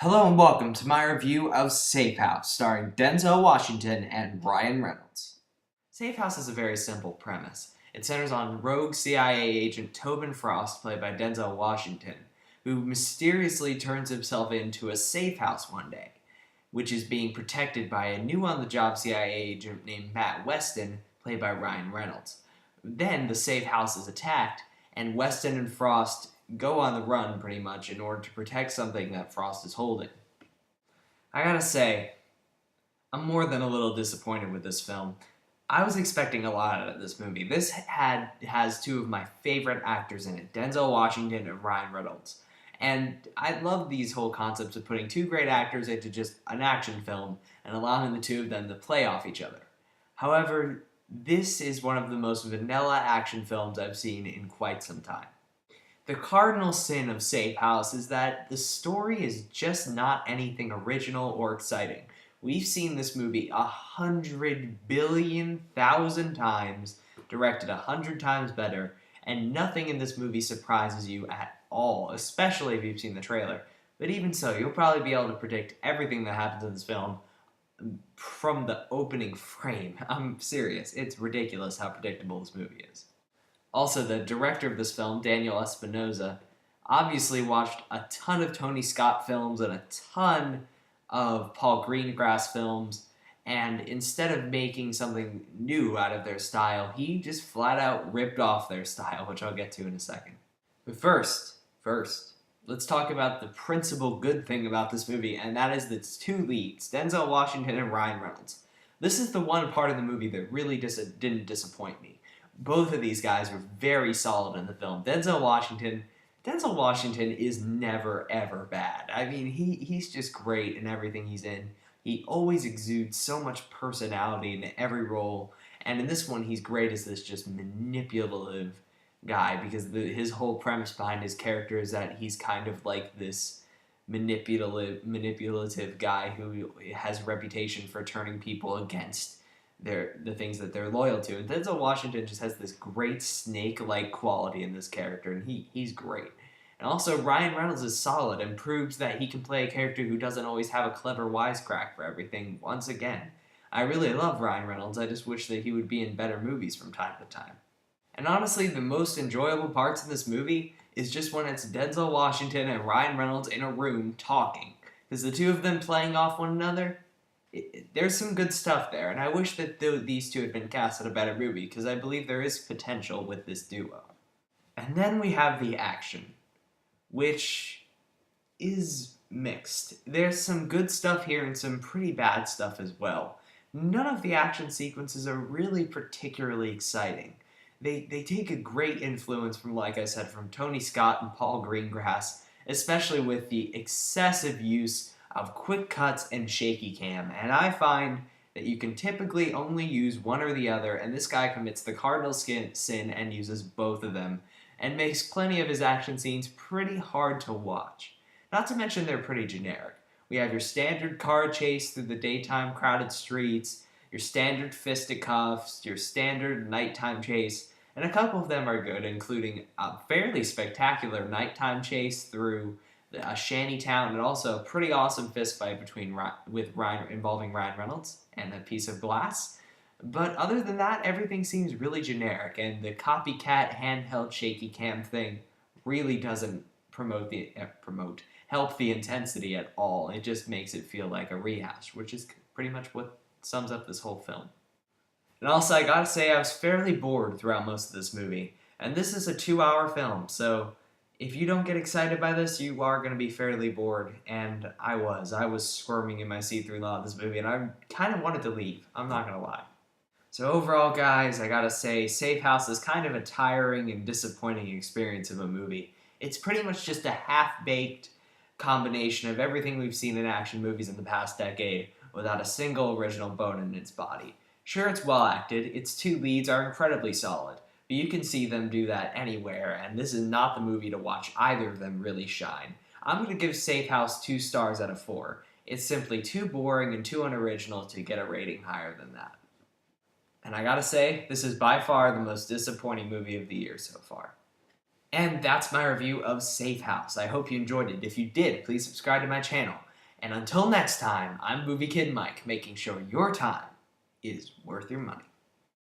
Hello and welcome to my review of Safe House, starring Denzel Washington and Ryan Reynolds. Safe House is a very simple premise. It centers on rogue CIA agent Tobin Frost, played by Denzel Washington, who mysteriously turns himself into a safe house one day, which is being protected by a new on-the-job CIA agent named Matt Weston, played by Ryan Reynolds. Then the safe house is attacked, and Weston and Frost go on the run pretty much in order to protect something that Frost is holding. I gotta say, I'm more than a little disappointed with this film. I was expecting a lot out of this movie. This has two of my favorite actors in it, Denzel Washington and Ryan Reynolds. And I love these whole concepts of putting two great actors into just an action film and allowing the two of them to play off each other. However, this is one of the most vanilla action films I've seen in quite some time. The cardinal sin of Safe House is that the story is just not anything original or exciting. We've seen this movie 100 billion thousand times, directed 100 times better, and nothing in this movie surprises you at all, especially if you've seen the trailer. But even so, you'll probably be able to predict everything that happens in this film from the opening frame. I'm serious, it's ridiculous how predictable this movie is. Also, the director of this film, Daniel Espinosa, obviously watched a ton of Tony Scott films and a ton of Paul Greengrass films, and instead of making something new out of their style, he just flat out ripped off their style, which I'll get to in a second. But first, let's talk about the principal good thing about this movie, and that is its two leads, Denzel Washington and Ryan Reynolds. This is the one part of the movie that really didn't disappoint me. Both of these guys were very solid in the film. Denzel Washington is never, ever bad. I mean, he's just great in everything he's in. He always exudes so much personality in every role. And in this one, he's great as this just manipulative guy because his whole premise behind his character is that he's kind of like this manipulative guy who has a reputation for turning people against the things that they're loyal to. And Denzel Washington just has this great snake-like quality in this character, and he's great. And also, Ryan Reynolds is solid and proves that he can play a character who doesn't always have a clever wisecrack for everything once again. I really love Ryan Reynolds, I just wish that he would be in better movies from time to time. And honestly, the most enjoyable parts in this movie is just when it's Denzel Washington and Ryan Reynolds in a room talking. Because the two of them playing off one another, there's some good stuff there, and I wish that these two had been cast in a better movie, because I believe there is potential with this duo. And then we have the action, which is mixed. There's some good stuff here and some pretty bad stuff as well. None of the action sequences are really particularly exciting. They take a great influence from, like I said, from Tony Scott and Paul Greengrass, especially with the excessive use of quick cuts and shaky cam, and I find that you can typically only use one or the other, and this guy commits the cardinal sin and uses both of them, and makes plenty of his action scenes pretty hard to watch. Not to mention they're pretty generic. We have your standard car chase through the daytime crowded streets, your standard fisticuffs, your standard nighttime chase, and a couple of them are good, including a fairly spectacular nighttime chase through a shanty town, and also a pretty awesome fist fight involving Ryan Reynolds and a piece of glass. But other than that, everything seems really generic, and the copycat handheld shaky cam thing really doesn't help the intensity at all. It just makes it feel like a rehash, which is pretty much what sums up this whole film. And also, I gotta say, I was fairly bored throughout most of this movie, and this is a 2-hour film, so if you don't get excited by this, you are going to be fairly bored, and I was squirming in my seat through a lot of this movie, and I kind of wanted to leave, I'm not going to lie. So overall, guys, I gotta say, Safe House is kind of a tiring and disappointing experience of a movie. It's pretty much just a half-baked combination of everything we've seen in action movies in the past decade, without a single original bone in its body. Sure, it's well acted, its two leads are incredibly solid, but you can see them do that anywhere, and this is not the movie to watch either of them really shine. I'm going to give Safe House 2 stars out of 4. It's simply too boring and too unoriginal to get a rating higher than that. And I gotta say, this is by far the most disappointing movie of the year so far. And that's my review of Safe House. I hope you enjoyed it. If you did, please subscribe to my channel. And until next time, I'm Movie Kid Mike, making sure your time is worth your money.